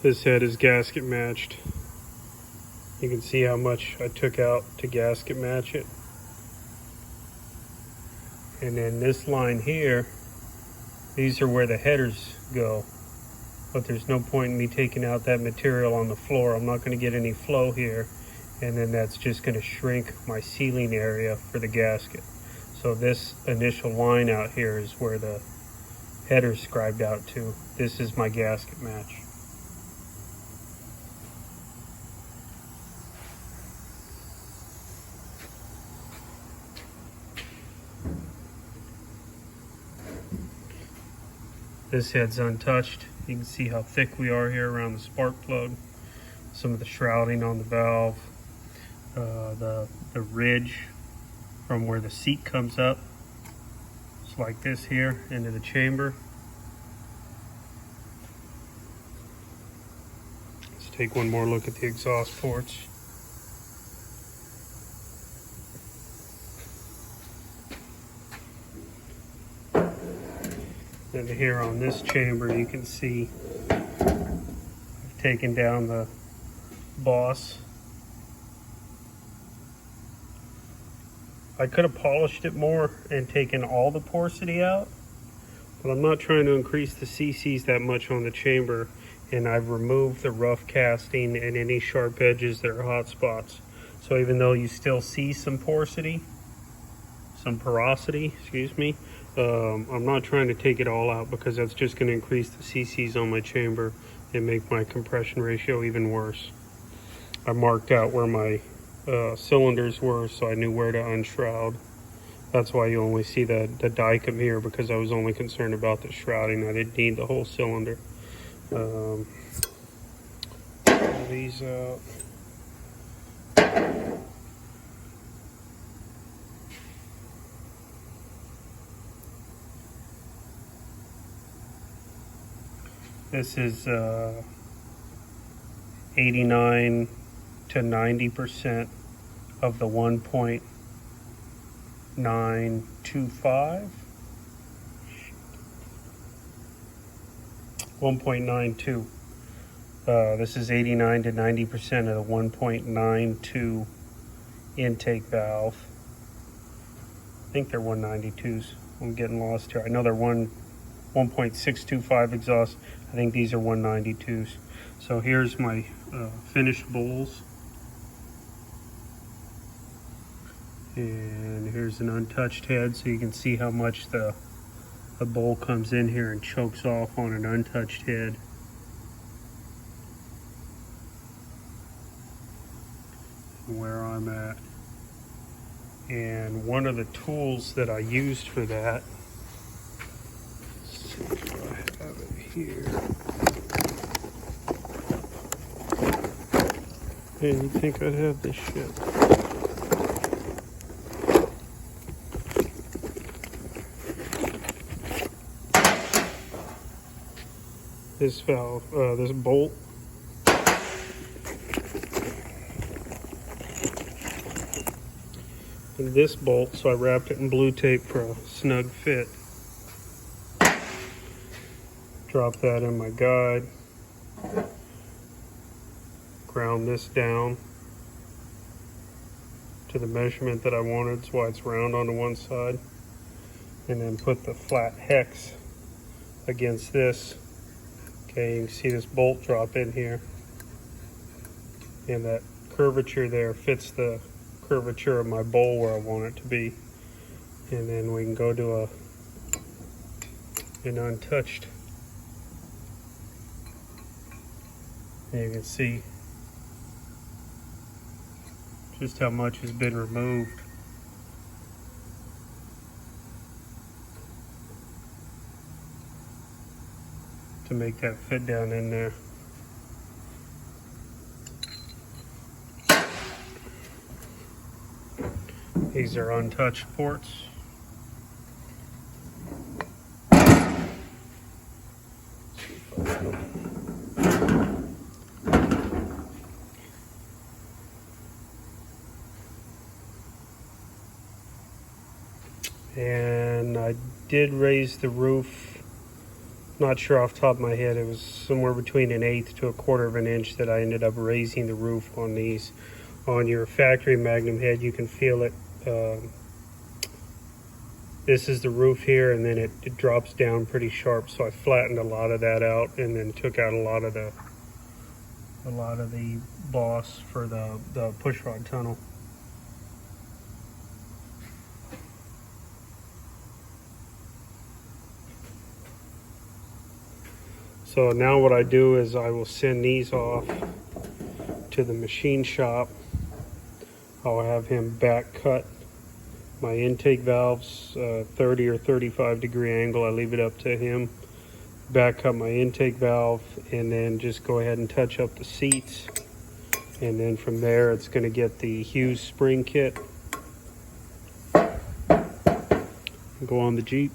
This head is gasket matched. You can see how much I took out to gasket match it. And then this line here, these are where the headers go. But there's no point in me taking out that material on the floor. I'm not going to get any flow here. And then that's just going to shrink my sealing area for the gasket. So this initial line out here is where the header's scribed out to. This is my gasket match. This head's untouched. You can see how thick we are here around the spark plug. Some of the shrouding on the valve. The ridge from where the seat comes up. It's like this here into the chamber. Let's take one more look at the exhaust ports. And here on this chamber you can see I've taken down the boss. I could have polished it more and taken all the porosity out, but I'm not trying to increase the cc's that much on the chamber, and I've removed the rough casting and any sharp edges that are hot spots. So even though you still see some porosity, excuse me, I'm not trying to take it all out because that's just going to increase the cc's on my chamber and make my compression ratio even worse. I marked out where my cylinders were, so I knew where to unshroud. That's why you only see the dicom here, because I was only concerned about the shrouding. I didn't need the whole cylinder. These out. This is 89 to 90% of the 1.925. 1.92. This is 89 to 90% of the 1.92 intake valve. I think they're 192s. I'm getting lost here. I know they're 1.625 exhaust. I think these are 192s. So here's my finished bowls. And here's an untouched head, so you can see how much the bowl comes in here and chokes off on an untouched head. Where I'm at. And one of the tools that I used for that, let's see if I have it here. Hey, you'd think I'd have this shit. This valve, this bolt. And this bolt, so I wrapped it in blue tape for a snug fit. Drop that in my guide. Ground this down to the measurement that I wanted. That's why it's round on the one side. And then put the flat hex against this. Okay, you can see this bolt drop in here. And that curvature there fits the curvature of my bowl where I want it to be. And then we can go to an untouched. And you can see just how much has been removed. To make that fit down in there. These are untouched ports. And I did raise the roof not sure off the top of my head, it was somewhere between 1/8 to 1/4 of an inch that I ended up raising the roof on these. On your factory Magnum head, you can feel it. This is the roof here, and then it drops down pretty sharp, so I flattened a lot of that out and then took out a lot of the boss for the pushrod tunnel. So now what I do is I will send these off to the machine shop. I'll have him back cut my intake valves, 30 or 35 degree angle. I leave it up to him. Back cut my intake valve, and then just go ahead and touch up the seats. And then from there, it's going to get the Hughes spring kit. Go on the Jeep.